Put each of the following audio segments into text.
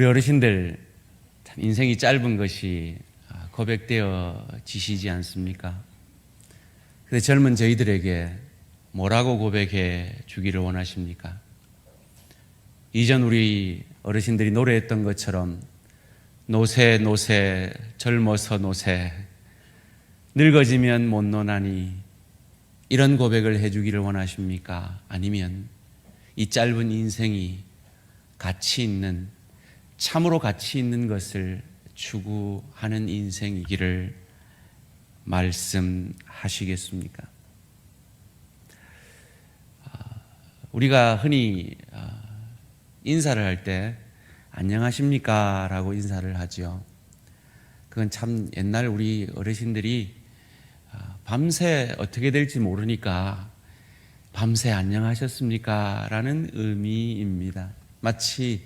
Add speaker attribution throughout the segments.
Speaker 1: 우리 어르신들 참 인생이 짧은 것이 고백되어지시지 않습니까? 근데 젊은 저희들에게 뭐라고 고백해 주기를 원하십니까? 이전 우리 어르신들이 노래했던 것처럼 노새 노새 젊어서 노새 늙어지면 못 노나니 이런 고백을 해주기를 원하십니까? 아니면 이 짧은 인생이 가치 있는, 참으로 가치 있는 것을 추구하는 인생이기를 말씀하시겠습니까? 우리가 흔히 인사를 할 때 안녕하십니까? 라고 인사를 하죠. 그건 참 옛날 우리 어르신들이 밤새 어떻게 될지 모르니까 밤새 안녕하셨습니까? 라는 의미입니다. 마치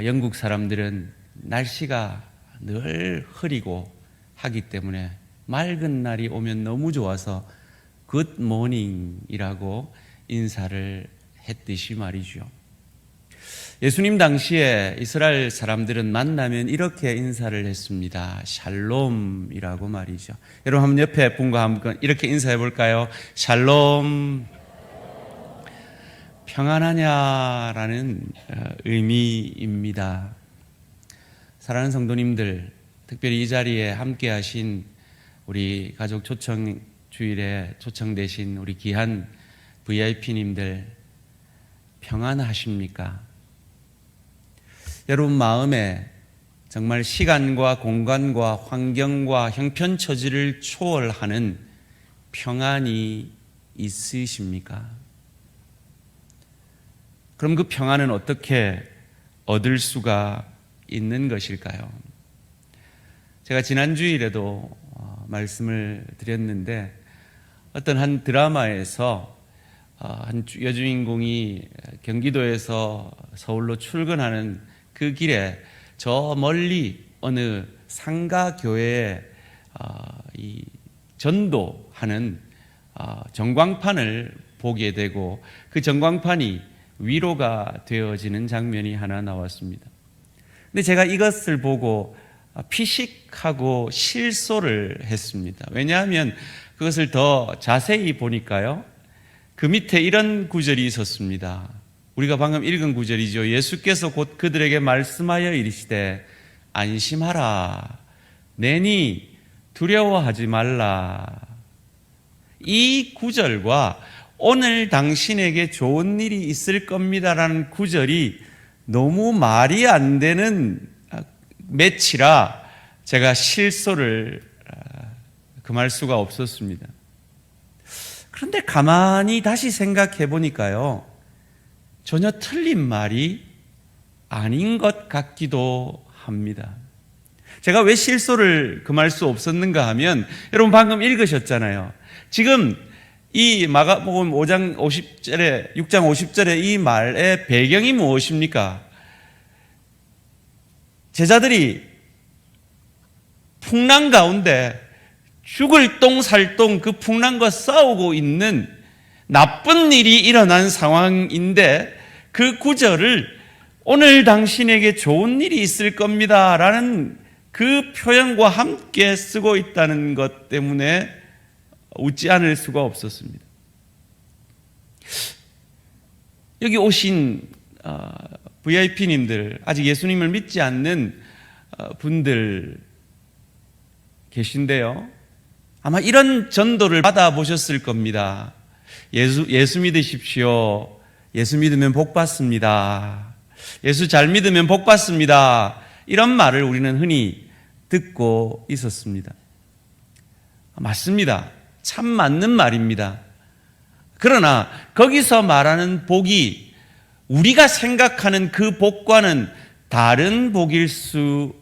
Speaker 1: 영국 사람들은 날씨가 늘 흐리고 하기 때문에 맑은 날이 오면 너무 좋아서 굿 모닝이라고 인사를 했듯이 말이죠. 예수님 당시에 이스라엘 사람들은 만나면 이렇게 인사를 했습니다. 샬롬이라고 말이죠. 여러분 한번 옆에 분과 한번 이렇게 인사해 볼까요? 샬롬. 평안하냐라는 의미입니다. 사랑하는 성도님들, 특별히 이 자리에 함께 하신 우리 가족 초청 주일에 초청되신 우리 귀한 VIP님들 평안하십니까? 여러분 마음에 정말 시간과 공간과 환경과 형편처지를 초월하는 평안이 있으십니까? 그럼 그 평안은 어떻게 얻을 수가 있는 것일까요? 제가 지난 주일에도 말씀을 드렸는데 어떤 한 드라마에서 한 여주인공이 경기도에서 서울로 출근하는 그 길에 저 멀리 어느 상가교회에 이 전도하는 전광판을 보게 되고 그 전광판이 위로가 되어지는 장면이 하나 나왔습니다. 근데 제가 이것을 보고 피식하고 실소를 했습니다. 왜냐하면 그것을 더 자세히 보니까요, 그 밑에 이런 구절이 있었습니다. 우리가 방금 읽은 구절이죠. 예수께서 곧 그들에게 말씀하여 이르시되 안심하라, 내니 두려워하지 말라. 이 구절과 오늘 당신에게 좋은 일이 있을 겁니다라는 구절이 너무 말이 안 되는 매치라 제가 실소를 금할 수가 없었습니다. 그런데 가만히 다시 생각해 보니까요, 전혀 틀린 말이 아닌 것 같기도 합니다. 제가 왜 실소를 금할 수 없었는가 하면, 여러분 방금 읽으셨잖아요. 지금 이 마가복음 5장 50절에 6장 50절에 이 말의 배경이 무엇입니까? 제자들이 풍랑 가운데 죽을 똥살똥 그 풍랑과 싸우고 있는 나쁜 일이 일어난 상황인데 그 구절을 오늘 당신에게 좋은 일이 있을 겁니다 라는 그 표현과 함께 쓰고 있다는 것 때문에 웃지 않을 수가 없었습니다. 여기 오신 VIP님들, 아직 예수님을 믿지 않는 분들 계신데요, 아마 이런 전도를 받아보셨을 겁니다. 예수 믿으십시오. 예수 믿으면 복 받습니다. 예수 잘 믿으면 복 받습니다. 이런 말을 우리는 흔히 듣고 있었습니다. 맞습니다. 참 맞는 말입니다. 그러나 거기서 말하는 복이 우리가 생각하는 그 복과는 다른 복일 수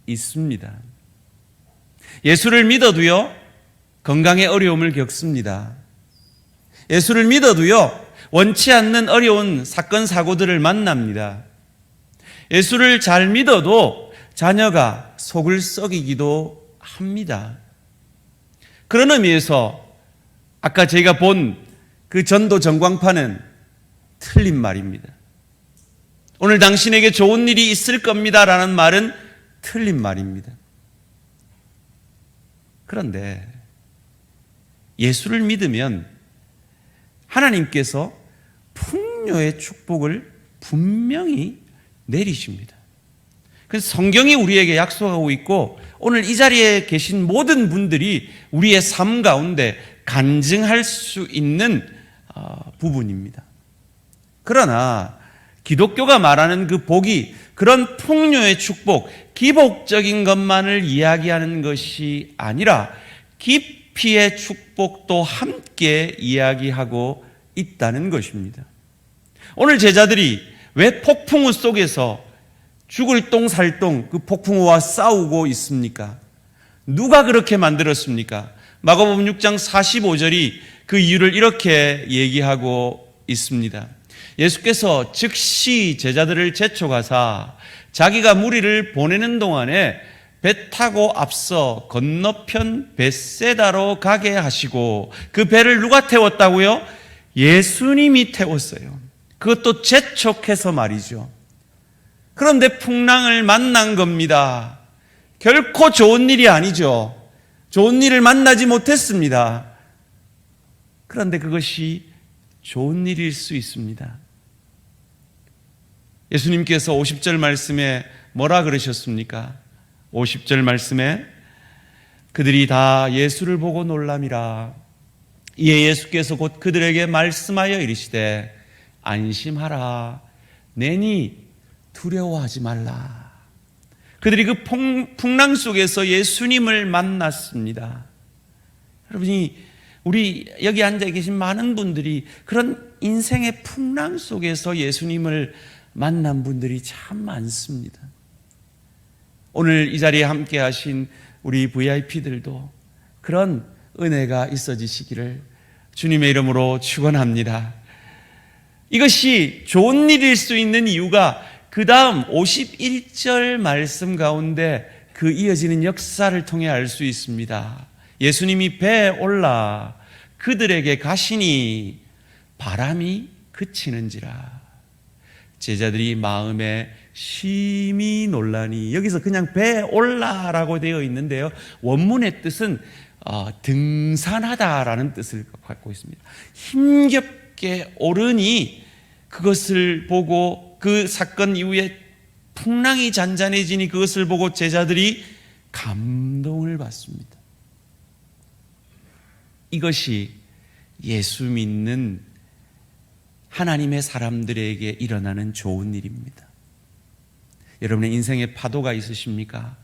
Speaker 1: 있습니다. 예수를 믿어도요, 건강에 어려움을 겪습니다. 예수를 믿어도요, 원치 않는 어려운 사건 사고들을 만납니다. 예수를 잘 믿어도 자녀가 속을 썩이기도 합니다. 그런 의미에서 아까 제가 본 그 전도 전광판은 틀린 말입니다. 오늘 당신에게 좋은 일이 있을 겁니다라는 말은 틀린 말입니다. 그런데 예수를 믿으면 하나님께서 풍요의 축복을 분명히 내리십니다. 그래서 성경이 우리에게 약속하고 있고 오늘 이 자리에 계신 모든 분들이 우리의 삶 가운데 간증할 수 있는 부분입니다. 그러나 기독교가 말하는 그 복이 그런 풍요의 축복, 기복적인 것만을 이야기하는 것이 아니라 깊이의 축복도 함께 이야기하고 있다는 것입니다. 오늘 제자들이 왜 폭풍우 속에서 죽을 똥살똥 그 폭풍우와 싸우고 있습니까? 누가 그렇게 만들었습니까? 마가복음 6장 45절이 그 이유를 이렇게 얘기하고 있습니다. 예수께서 즉시 제자들을 재촉하사 자기가 무리를 보내는 동안에 배 타고 앞서 건너편 벳세다로 가게 하시고 그 배를 누가 태웠다고요? 예수님이 태웠어요. 그것도 재촉해서 말이죠. 그런데 풍랑을 만난 겁니다. 결코 좋은 일이 아니죠. 좋은 일을 만나지 못했습니다. 그런데 그것이 좋은 일일 수 있습니다. 예수님께서 50절 말씀에 뭐라 그러셨습니까? 50절 말씀에 그들이 다 예수를 보고 놀람이라. 이에 예수께서 곧 그들에게 말씀하여 이르시되 안심하라. 내니 두려워하지 말라. 그들이 그 풍랑 속에서 예수님을 만났습니다. 여러분이 우리 여기 앉아 계신 많은 분들이 그런 인생의 풍랑 속에서 예수님을 만난 분들이 참 많습니다. 오늘 이 자리에 함께 하신 우리 VIP들도 그런 은혜가 있어지시기를 주님의 이름으로 축원합니다. 이것이 좋은 일일 수 있는 이유가 그 다음 51절 말씀 가운데 그 이어지는 역사를 통해 알 수 있습니다. 예수님이 배에 올라 그들에게 가시니 바람이 그치는지라. 제자들이 마음에 심히 놀라니. 여기서 그냥 배에 올라라고 되어 있는데요, 원문의 뜻은 등산하다라는 뜻을 갖고 있습니다. 힘겹게 오르니 그것을 보고 그 사건 이후에 풍랑이 잔잔해지니 그것을 보고 제자들이 감동을 받습니다. 이것이 예수 믿는 하나님의 사람들에게 일어나는 좋은 일입니다. 여러분의 인생에 파도가 있으십니까?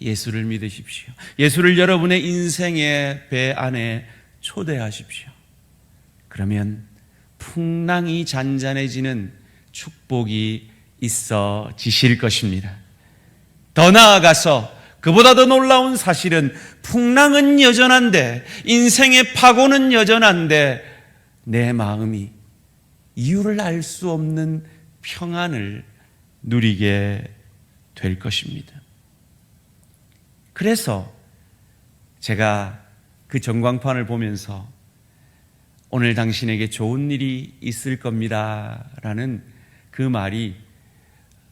Speaker 1: 예수를 믿으십시오. 예수를 여러분의 인생의 배 안에 초대하십시오. 그러면 풍랑이 잔잔해지는 축복이 있어지실 것입니다. 더 나아가서 그보다 더 놀라운 사실은 풍랑은 여전한데, 인생의 파고는 여전한데 내 마음이 이유를 알 수 없는 평안을 누리게 될 것입니다. 그래서 제가 그 전광판을 보면서 오늘 당신에게 좋은 일이 있을 겁니다 라는 그 말이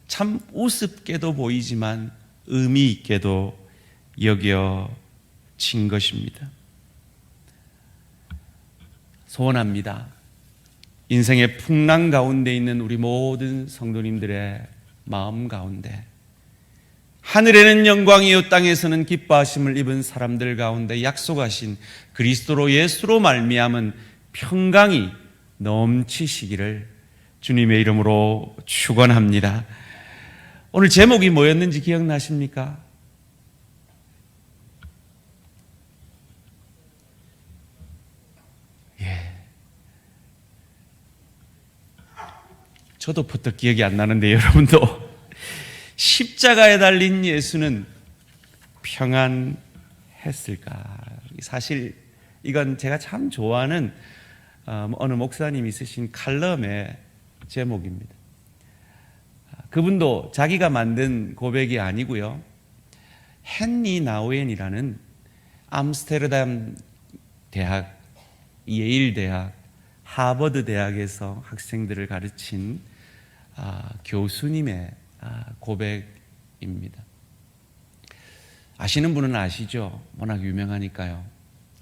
Speaker 1: 참 우습게도 보이지만 의미 있게도 여겨진 것입니다. 소원합니다. 인생의 풍랑 가운데 있는 우리 모든 성도님들의 마음 가운데 하늘에는 영광이요 땅에서는 기뻐하심을 입은 사람들 가운데 약속하신 그리스도로 예수로 말미암은 평강이 넘치시기를 주님의 이름으로 축원합니다. 오늘 제목이 뭐였는지 기억나십니까? 저도 퍼뜩 기억이 안 나는데 여러분도 십자가에 달린 예수는 평안했을까? 사실 이건 제가 참 좋아하는 어느 목사님이 쓰신 칼럼의 제목입니다. 그분도 자기가 만든 고백이 아니고요, 헨리 나우엔이라는 암스테르담 대학, 예일 대학, 하버드 대학에서 학생들을 가르친 교수님의 고백입니다. 아시는 분은 아시죠? 워낙 유명하니까요.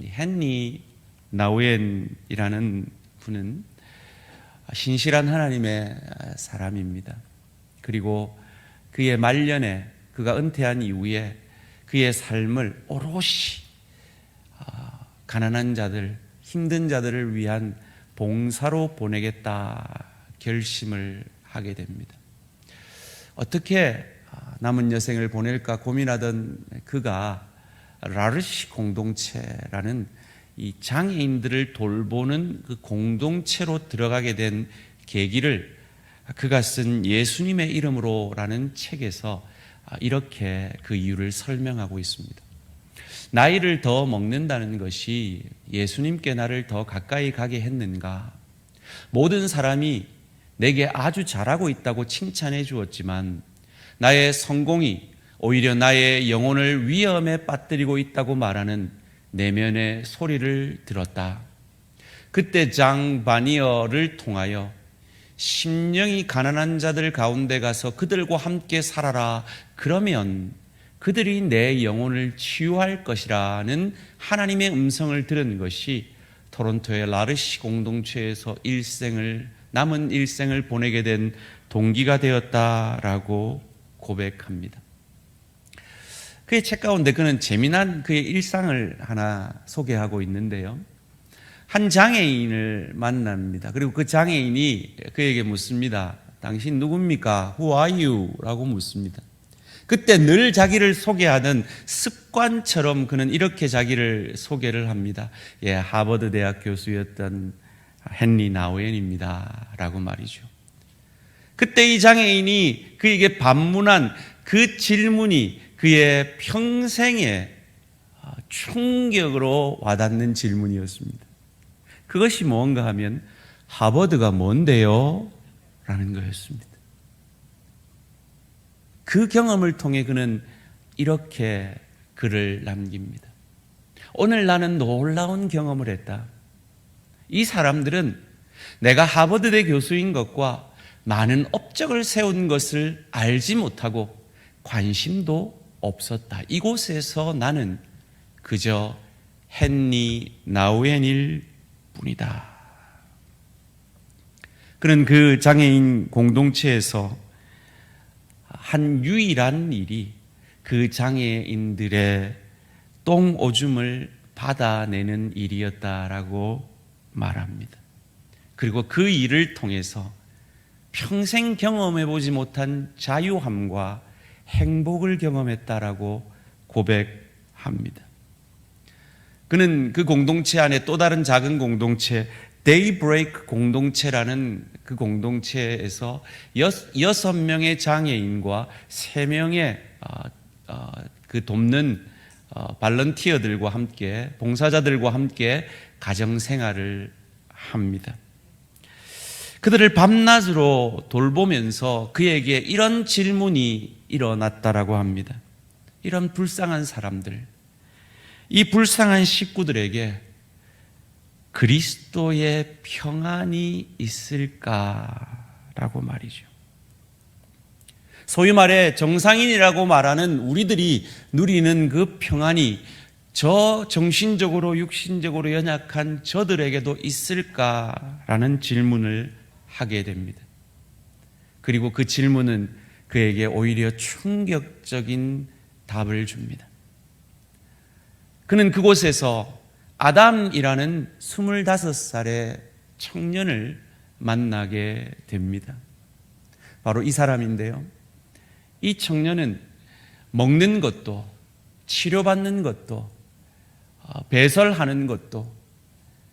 Speaker 1: 헨리 나우엔이라는 분은 신실한 하나님의 사람입니다. 그리고 그의 말년에, 그가 은퇴한 이후에 그의 삶을 오롯이 가난한 자들, 힘든 자들을 위한 봉사로 보내겠다 결심을 하게 됩니다. 어떻게 남은 여생을 보낼까 고민하던 그가 라르시 공동체라는 이 장애인들을 돌보는 그 공동체로 들어가게 된 계기를 그가 쓴 예수님의 이름으로라는 책에서 이렇게 그 이유를 설명하고 있습니다. 나이를 더 먹는다는 것이 예수님께 나를 더 가까이 가게 했는가? 모든 사람이 내게 아주 잘하고 있다고 칭찬해 주었지만 나의 성공이 오히려 나의 영혼을 위험에 빠뜨리고 있다고 말하는 내면의 소리를 들었다. 그때 장 바니어를 통하여 심령이 가난한 자들 가운데 가서 그들과 함께 살아라. 그러면 그들이 내 영혼을 치유할 것이라는 하나님의 음성을 들은 것이 토론토의 라르시 공동체에서 남은 일생을 보내게 된 동기가 되었다라고 고백합니다. 그의 책 가운데 그는 재미난 그의 일상을 하나 소개하고 있는데요. 한 장애인을 만납니다. 그리고 그 장애인이 그에게 묻습니다. 당신 누굽니까? Who are you? 라고 묻습니다. 그때 늘 자기를 소개하는 습관처럼 그는 이렇게 자기를 소개를 합니다. 하버드 대학 교수였던 헨리 나우엔입니다. 라고 말이죠. 그때 이 장애인이 그에게 반문한 그 질문이 그의 평생의 충격으로 와닿는 질문이었습니다. 그것이 뭔가 하면 하버드가 뭔데요? 라는 거였습니다. 그 경험을 통해 그는 이렇게 글을 남깁니다. 오늘 나는 놀라운 경험을 했다. 이 사람들은 내가 하버드대 교수인 것과 많은 업적을 세운 것을 알지 못하고 관심도 없었다. 이곳에서 나는 그저 헨리 나우엔일 뿐이다. 그는 그 장애인 공동체에서 한 유일한 일이 그 장애인들의 똥 오줌을 받아내는 일이었다라고 말합니다. 그리고 그 일을 통해서 평생 경험해보지 못한 자유함과 행복을 경험했다라고 고백합니다. 그는 그 공동체 안에 또 다른 작은 공동체, 데이브레이크 공동체라는 그 공동체에서 6명의 장애인과 3명의 그 돕는 발런티어들과 함께, 봉사자들과 함께 가정생활을 합니다. 그들을 밤낮으로 돌보면서 그에게 이런 질문이 일어났다라고 합니다. 이런 불쌍한 사람들, 이 불쌍한 식구들에게 그리스도의 평안이 있을까라고 말이죠. 소위 말해 정상인이라고 말하는 우리들이 누리는 그 평안이 저 정신적으로 육신적으로 연약한 저들에게도 있을까라는 질문을 하게 됩니다. 그리고 그 질문은 그에게 오히려 충격적인 답을 줍니다. 그는 그곳에서 아담이라는 25살의 청년을 만나게 됩니다. 바로 이 사람인데요. 이 청년은 먹는 것도, 치료받는 것도, 배설하는 것도,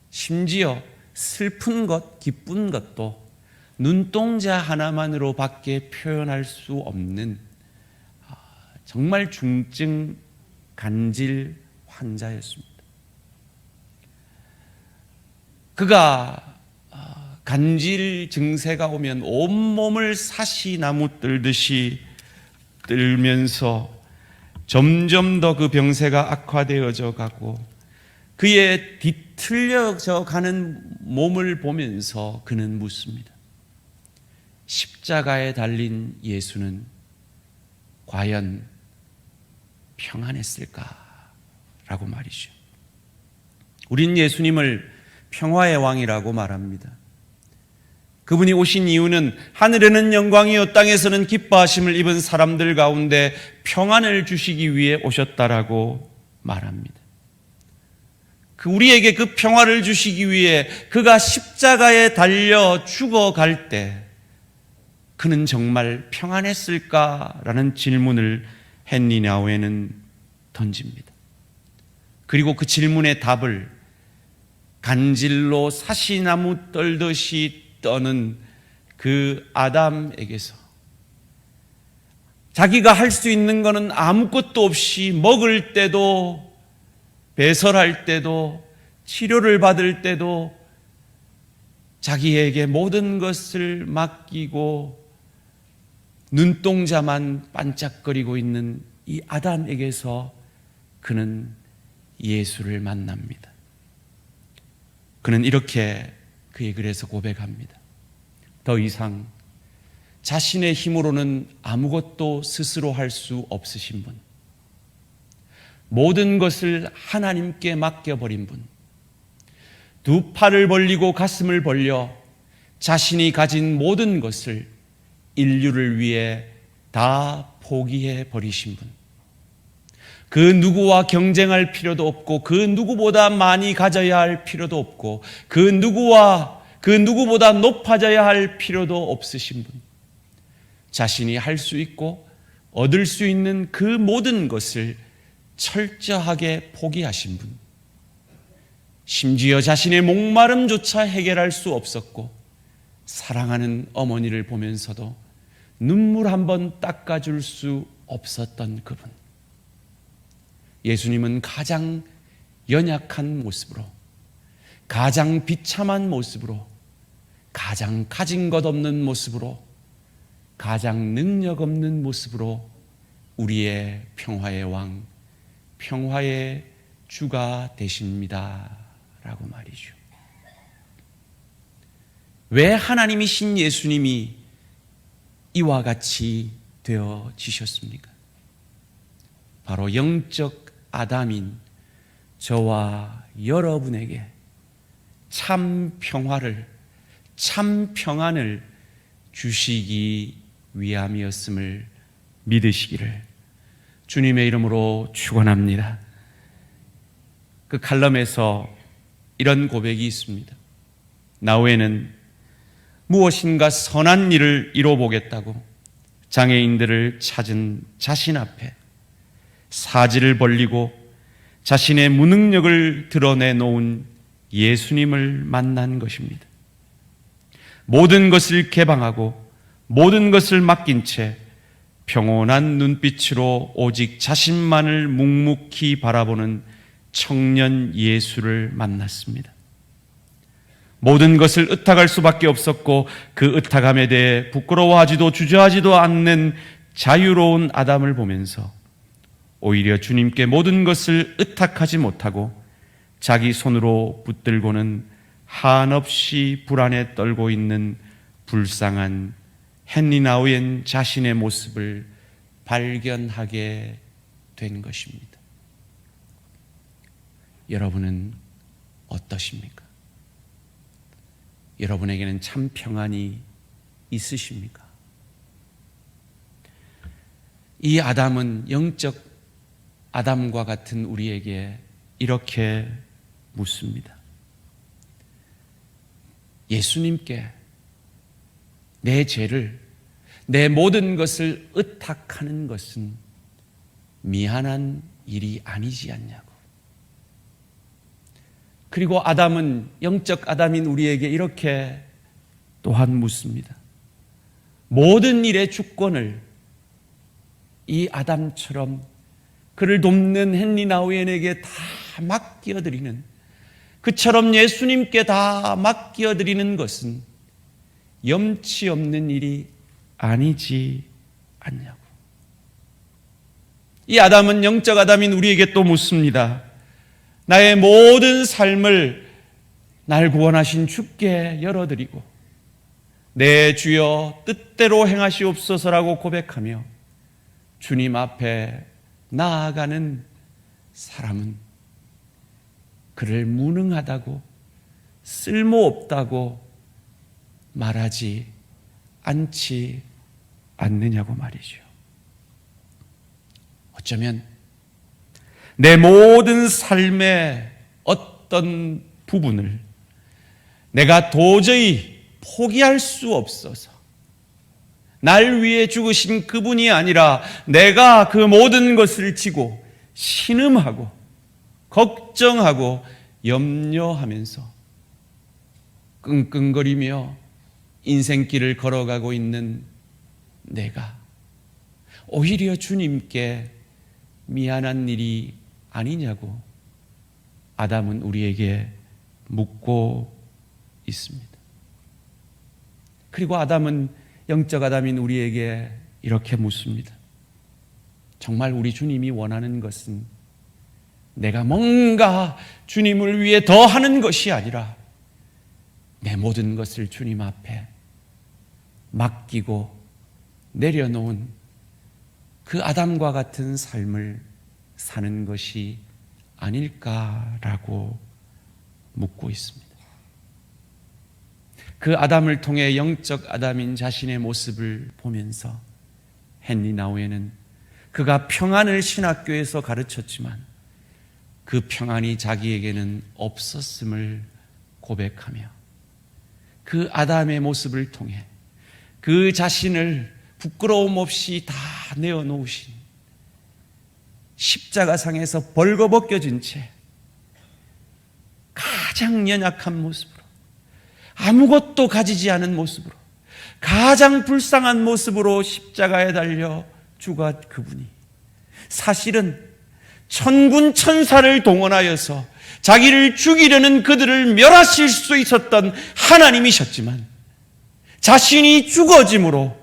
Speaker 1: 심지어 슬픈 것, 기쁜 것도 눈동자 하나만으로 밖에 표현할 수 없는 정말 중증 간질 환자였습니다. 그가 간질 증세가 오면 온몸을 사시나무 들듯이 들면서 점점 더 그 병세가 악화되어져 가고 그의 뒤틀려져 가는 몸을 보면서 그는 묻습니다. 십자가에 달린 예수는 과연 평안했을까라고 말이죠. 우린 예수님을 평화의 왕이라고 말합니다. 그분이 오신 이유는 하늘에는 영광이요 땅에서는 기뻐하심을 입은 사람들 가운데 평안을 주시기 위해 오셨다라고 말합니다. 우리에게 그 평화를 주시기 위해 그가 십자가에 달려 죽어갈 때 그는 정말 평안했을까라는 질문을 헨리 나우에는 던집니다. 그리고 그 질문의 답을 간질로 사시나무 떨듯이 떠는 그 아담에게서 자기가 할 수 있는 것은 아무것도 없이 먹을 때도 배설할 때도 치료를 받을 때도 자기에게 모든 것을 맡기고 눈동자만 반짝거리고 있는 이 아담에게서 그는 예수를 만납니다. 그는 이렇게 그의 글에서 고백합니다. 더 이상 자신의 힘으로는 아무것도 스스로 할 수 없으신 분, 모든 것을 하나님께 맡겨버린 분, 두 팔을 벌리고 가슴을 벌려 자신이 가진 모든 것을 인류를 위해 다 포기해 버리신 분, 그 누구와 경쟁할 필요도 없고 그 누구보다 많이 가져야 할 필요도 없고 그 누구보다 높아져야 할 필요도 없으신 분, 자신이 할 수 있고 얻을 수 있는 그 모든 것을 철저하게 포기하신 분, 심지어 자신의 목마름조차 해결할 수 없었고 사랑하는 어머니를 보면서도 눈물 한 번 닦아줄 수 없었던 그분, 예수님은 가장 연약한 모습으로, 가장 비참한 모습으로, 가장 가진 것 없는 모습으로, 가장 능력 없는 모습으로 우리의 평화의 왕, 평화의 주가 되십니다 라고 말이죠. 왜 하나님이신 예수님이 이와 같이 되어지셨습니까? 바로 영적 아담인 저와 여러분에게 참 평화를, 참 평안을 주시기 위함이었음을 믿으시기를 주님의 이름으로 축원합니다. 그 칼럼에서 이런 고백이 있습니다. 나우에는 무엇인가 선한 일을 이뤄보겠다고 장애인들을 찾은 자신 앞에 사지를 벌리고 자신의 무능력을 드러내놓은 예수님을 만난 것입니다. 모든 것을 개방하고 모든 것을 맡긴 채 평온한 눈빛으로 오직 자신만을 묵묵히 바라보는 청년 예수를 만났습니다. 모든 것을 의탁할 수밖에 없었고 그 의탁함에 대해 부끄러워하지도 주저하지도 않는 자유로운 아담을 보면서 오히려 주님께 모든 것을 의탁하지 못하고 자기 손으로 붙들고는 한없이 불안에 떨고 있는 불쌍한 헨리 나우엔 자신의 모습을 발견하게 된 것입니다. 여러분은 어떠십니까? 여러분에게는 참 평안이 있으십니까? 이 아담은 영적 아담과 같은 우리에게 이렇게 묻습니다. 예수님께 내 죄를, 내 모든 것을 의탁하는 것은 미안한 일이 아니지 않냐고. 그리고 아담은, 영적 아담인 우리에게 이렇게 또한 묻습니다. 모든 일의 주권을 이 아담처럼 그를 돕는 헨리 나우엔에게 다 맡겨드리는, 그처럼 예수님께 다 맡겨드리는 것은 염치 없는 일이 아니지 않냐고. 이 아담은, 영적 아담인 우리에게 또 묻습니다. 나의 모든 삶을 날 구원하신 주께 열어드리고 내 주여 뜻대로 행하시옵소서라고 고백하며 주님 앞에 나아가는 사람은 그를 무능하다고 쓸모없다고 말하지 않지 않느냐고 말이죠. 어쩌면 내 모든 삶의 어떤 부분을 내가 도저히 포기할 수 없어서 날 위해 죽으신 그분이 아니라 내가 그 모든 것을 지고 신음하고 걱정하고 염려하면서 끙끙거리며 인생길을 걸어가고 있는 내가 오히려 주님께 미안한 일이 아니냐고 아담은 우리에게 묻고 있습니다. 그리고 아담은 영적 아담인 우리에게 이렇게 묻습니다. 정말 우리 주님이 원하는 것은 내가 뭔가 주님을 위해 더 하는 것이 아니라 내 모든 것을 주님 앞에 맡기고 내려놓은 그 아담과 같은 삶을 사는 것이 아닐까라고 묻고 있습니다. 그 아담을 통해 영적 아담인 자신의 모습을 보면서 헨리 나우에는 그가 평안을 신학교에서 가르쳤지만 그 평안이 자기에게는 없었음을 고백하며 그 아담의 모습을 통해 그 자신을 부끄러움 없이 다 내어놓으신 십자가상에서 벌거벗겨진 채 가장 연약한 모습으로 아무것도 가지지 않은 모습으로 가장 불쌍한 모습으로 십자가에 달려 죽은 그분이 사실은 천군 천사를 동원하여서 자기를 죽이려는 그들을 멸하실 수 있었던 하나님이셨지만 자신이 죽어짐으로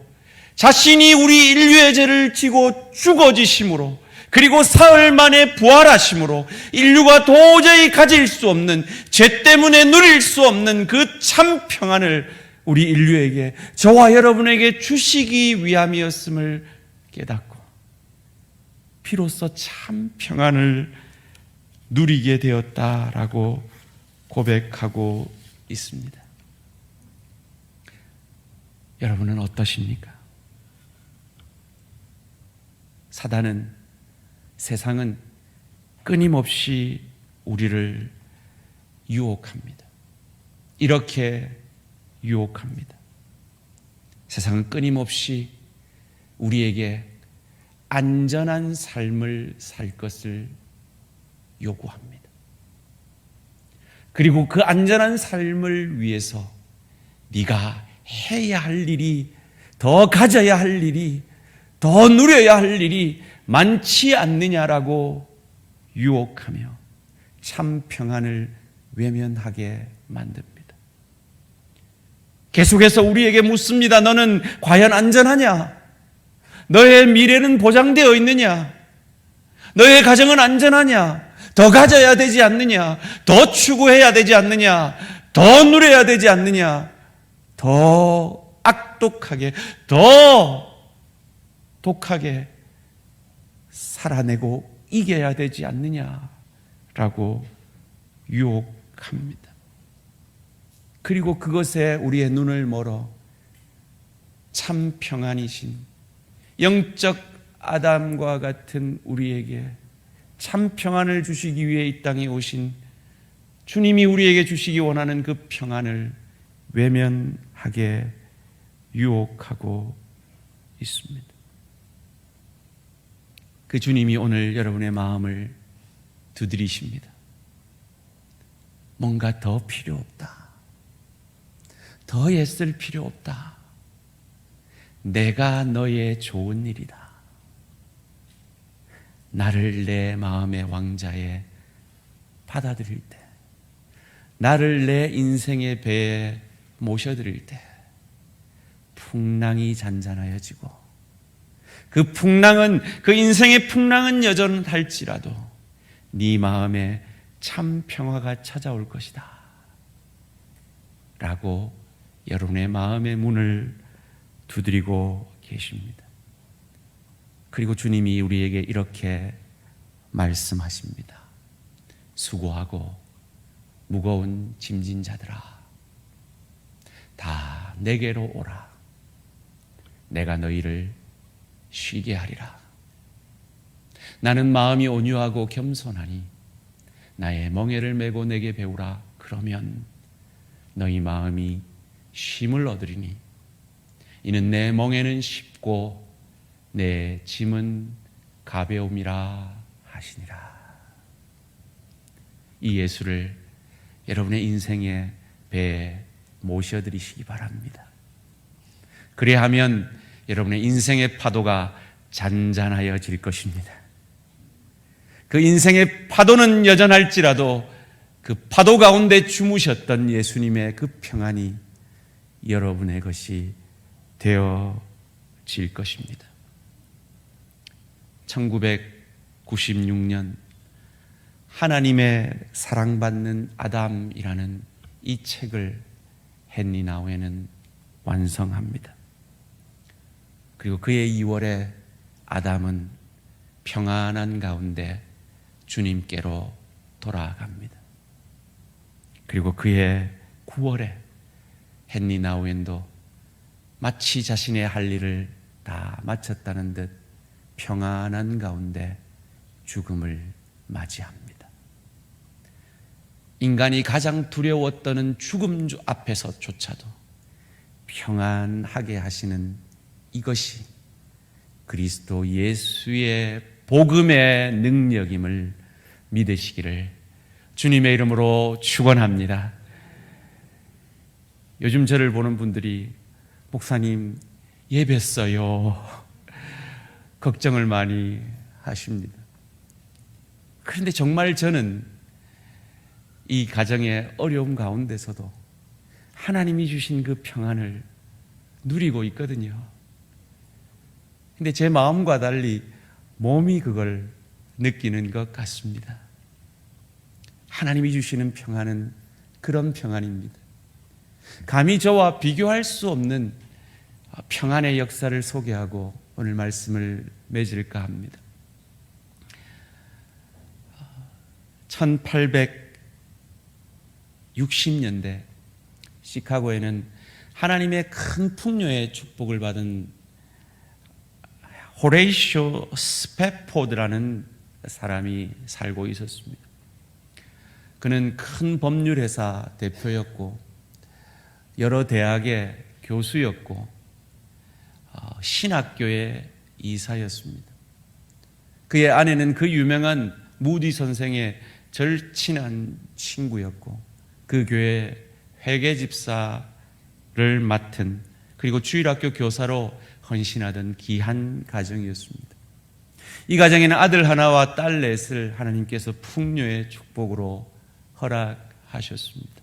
Speaker 1: 자신이 우리 인류의 죄를 지고 죽어지심으로 그리고 사흘 만에 부활하심으로 인류가 도저히 가질 수 없는 죄 때문에 누릴 수 없는 그 참 평안을 우리 인류에게 저와 여러분에게 주시기 위함이었음을 깨닫고 비로소 참 평안을 누리게 되었다라고 고백하고 있습니다. 여러분은 어떠십니까? 사단은 세상은 끊임없이 우리를 유혹합니다. 이렇게 유혹합니다. 세상은 끊임없이 우리에게 안전한 삶을 살 것을 요구합니다. 그리고 그 안전한 삶을 위해서 네가 해야 할 일이, 더 가져야 할 일이, 더 누려야 할 일이 많지 않느냐라고 유혹하며 참 평안을 외면하게 만듭니다. 계속해서 우리에게 묻습니다. 너는 과연 안전하냐? 너의 미래는 보장되어 있느냐? 너의 가정은 안전하냐? 더 가져야 되지 않느냐? 더 추구해야 되지 않느냐? 더 누려야 되지 않느냐? 더 악독하게, 더 독하게 살아내고 이겨야 되지 않느냐라고 유혹합니다. 그리고 그것에 우리의 눈을 멀어 참 평안이신 영적 아담과 같은 우리에게 참 평안을 주시기 위해 이 땅에 오신 주님이 우리에게 주시기 원하는 그 평안을 외면하게 유혹하고 있습니다. 그 주님이 오늘 여러분의 마음을 두드리십니다. 뭔가 더 필요 없다. 더 애쓸 필요 없다. 내가 너의 좋은 일이다. 나를 내 마음의 왕자에 받아들일 때, 나를 내 인생의 배에 모셔드릴 때 풍랑이 잔잔하여지고 그 풍랑은, 그 인생의 풍랑은 여전할지라도 네 마음에 참 평화가 찾아올 것이다 라고 여러분의 마음의 문을 두드리고 계십니다. 그리고 주님이 우리에게 이렇게 말씀하십니다. 수고하고 무거운 짐진 자들아, 다 내게로 오라. 내가 너희를 쉬게 하리라. 나는 마음이 온유하고 겸손하니 나의 멍에를 메고 내게 배우라. 그러면 너희 마음이 쉼을 얻으리니 이는 내 멍에는 쉽고 내 짐은 가벼움이라 하시니라. 이 예수를 여러분의 인생의 배에 모셔드리시기 바랍니다. 그래야하면 여러분의 인생의 파도가 잔잔하여질 것입니다. 그 인생의 파도는 여전할지라도 그 파도 가운데 주무셨던 예수님의 그 평안이 여러분의 것이 되어질 것입니다. 1996년 하나님의 사랑받는 아담이라는 이 책을 헨리 나우에는 완성합니다. 그리고 그의 2월에 아담은 평안한 가운데 주님께로 돌아갑니다. 그리고 그의 9월에 헨리 나우엔도 마치 자신의 할 일을 다 마쳤다는 듯 평안한 가운데 죽음을 맞이합니다. 인간이 가장 두려웠던 죽음 앞에서조차도 평안하게 하시는 이것이 그리스도 예수의 복음의 능력임을 믿으시기를 주님의 이름으로 축원합니다. 요즘 저를 보는 분들이 목사님 예배 써요, 걱정을 많이 하십니다. 그런데 정말 저는 이 가정의 어려움 가운데서도 하나님이 주신 그 평안을 누리고 있거든요. 근데 제 마음과 달리 몸이 그걸 느끼는 것 같습니다. 하나님이 주시는 평안은 그런 평안입니다. 감히 저와 비교할 수 없는 평안의 역사를 소개하고 오늘 말씀을 맺을까 합니다. 1860년대 시카고에는 하나님의 큰 풍요의 축복을 받은 호레이쇼 스패포드라는 사람이 살고 있었습니다. 그는 큰 법률회사 대표였고 여러 대학의 교수였고 신학교의 이사였습니다. 그의 아내는 그 유명한 무디 선생의 절친한 친구였고 그 교회 회계집사를 맡은 그리고 주일학교 교사로 헌신하던 귀한 가정이었습니다. 이 가정에는 아들 하나와 딸 넷을 하나님께서 풍요의 축복으로 허락하셨습니다.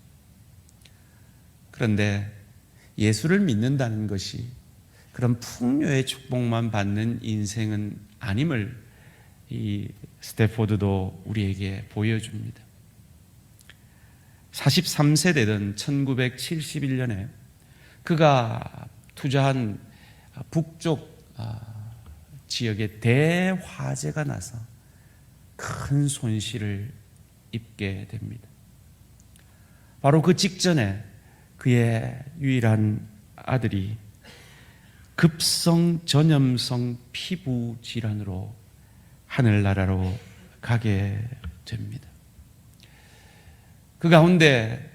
Speaker 1: 그런데 예수를 믿는다는 것이 그런 풍요의 축복만 받는 인생은 아님을 이 스태포드도 우리에게 보여줍니다. 43세 되던 1971년에 그가 투자한 북쪽 지역에 대화재가 나서 큰 손실을 입게 됩니다. 바로 그 직전에 그의 유일한 아들이 급성 전염성 피부 질환으로 하늘나라로 가게 됩니다. 그 가운데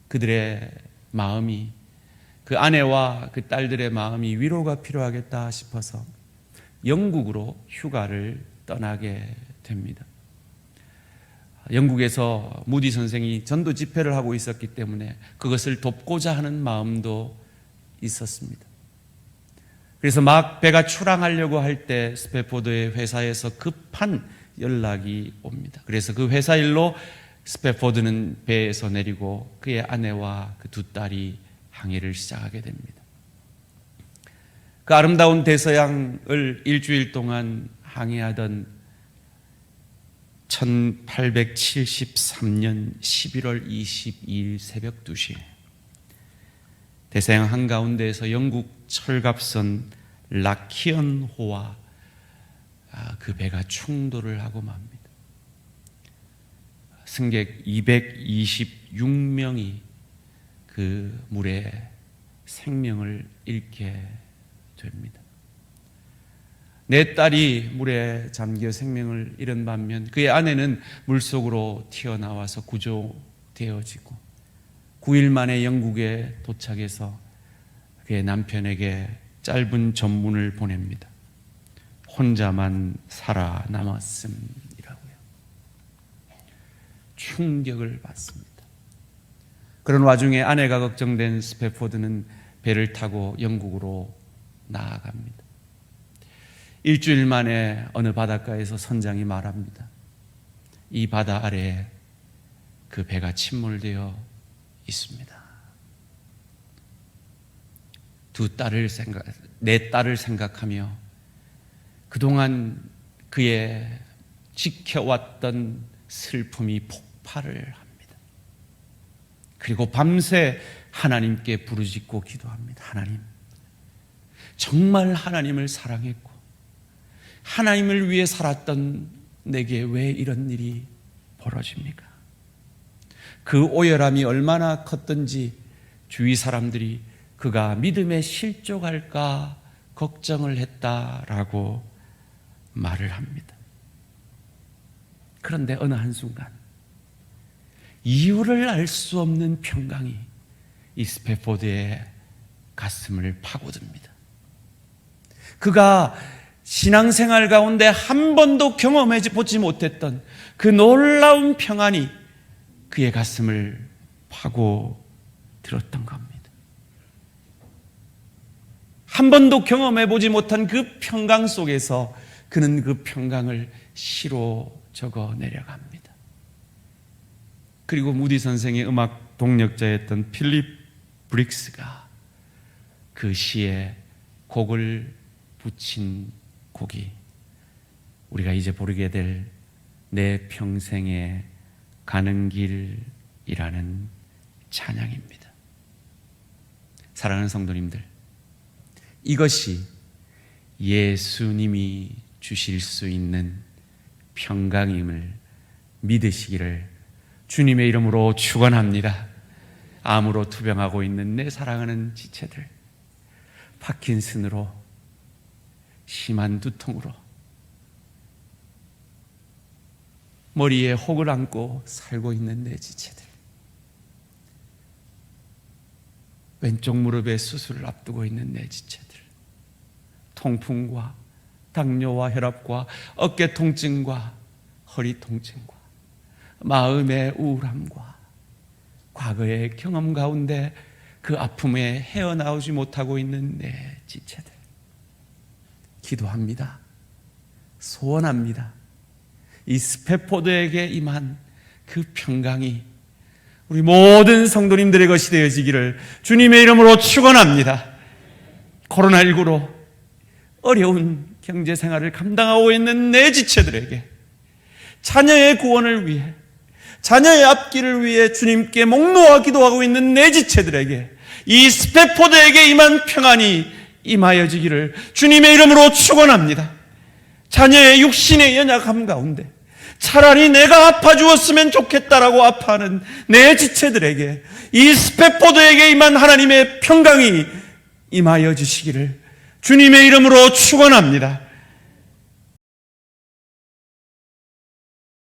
Speaker 1: 그들의 마음이, 그 아내와 그 딸들의 마음이 위로가 필요하겠다 싶어서 영국으로 휴가를 떠나게 됩니다. 영국에서 무디 선생이 전도 집회를 하고 있었기 때문에 그것을 돕고자 하는 마음도 있었습니다. 그래서 막 배가 출항하려고 할 때 스패포드의 회사에서 급한 연락이 옵니다. 그래서 그 회사 일로 스패포드는 배에서 내리고 그의 아내와 그 두 딸이 항해를 시작하게 됩니다. 그 아름다운 대서양을 일주일 동안 항해하던 1873년 11월 22일 새벽 2시에 대서양 한가운데에서 영국 철갑선 라키언호와 그 배가 충돌을 하고 맙니다. 승객 226명이 그 물에 생명을 잃게 됩니다. 내 딸이 물에 잠겨 생명을 잃은 반면 그의 아내는 물속으로 튀어나와서 구조되어지고 9일 만에 영국에 도착해서 그의 남편에게 짧은 전문을 보냅니다. 혼자만 살아남았음이라고요. 충격을 받습니다. 그런 와중에 아내가 걱정된 스패포드는 배를 타고 영국으로 나아갑니다. 일주일 만에 어느 바닷가에서 선장이 말합니다. 이 바다 아래에 그 배가 침몰되어 있습니다. 내 딸을 생각하며 그동안 그의 지켜왔던 슬픔이 폭발을 합니다. 그리고 밤새 하나님께 부르짖고 기도합니다. 하나님, 정말 하나님을 사랑했고 하나님을 위해 살았던 내게 왜 이런 일이 벌어집니까? 그 오열함이 얼마나 컸던지 주위 사람들이 그가 믿음에 실족할까 걱정을 했다라고 말을 합니다. 그런데 어느 한순간 이유를 알 수 없는 평강이 이 스패포드의 가슴을 파고듭니다. 그가 신앙생활 가운데 한 번도 경험해 보지 못했던 그 놀라운 평안이 그의 가슴을 파고들었던 겁니다. 한 번도 경험해 보지 못한 그 평강 속에서 그는 그 평강을 시로 적어 내려갑니다. 그리고 무디 선생의 음악 동력자였던 필립 브릭스가 그 시에 곡을 붙인 곡이 우리가 이제 부르게 될 내 평생에 가는 길이라는 찬양입니다. 사랑하는 성도님들, 이것이 예수님이 주실 수 있는 평강임을 믿으시기를 주님의 이름으로 축원합니다. 암으로 투병하고 있는 내 사랑하는 지체들, 파킨슨으로, 심한 두통으로 머리에 혹을 안고 살고 있는 내 지체들, 왼쪽 무릎에 수술을 앞두고 있는 내 지체들, 통풍과 당뇨와 혈압과 어깨 통증과 허리 통증과 마음의 우울함과 과거의 경험 가운데 그 아픔에 헤어나오지 못하고 있는 내 지체들, 기도합니다. 소원합니다. 이 스패포드에게 임한 그 평강이 우리 모든 성도님들의 것이 되어지기를 주님의 이름으로 축원합니다. 코로나19로 어려운 경제생활을 감당하고 있는 내 지체들에게 자녀의 구원을 위해, 자녀의 앞길을 위해 주님께 목 놓아 기도하고 있는 내 지체들에게 이 스패포드에게 임한 평안이 임하여지기를 주님의 이름으로 축원합니다. 자녀의 육신의 연약함 가운데 차라리 내가 아파 주었으면 좋겠다라고 아파하는 내 지체들에게 이 스패포드에게 임한 하나님의 평강이 임하여 주시기를 주님의 이름으로 축원합니다.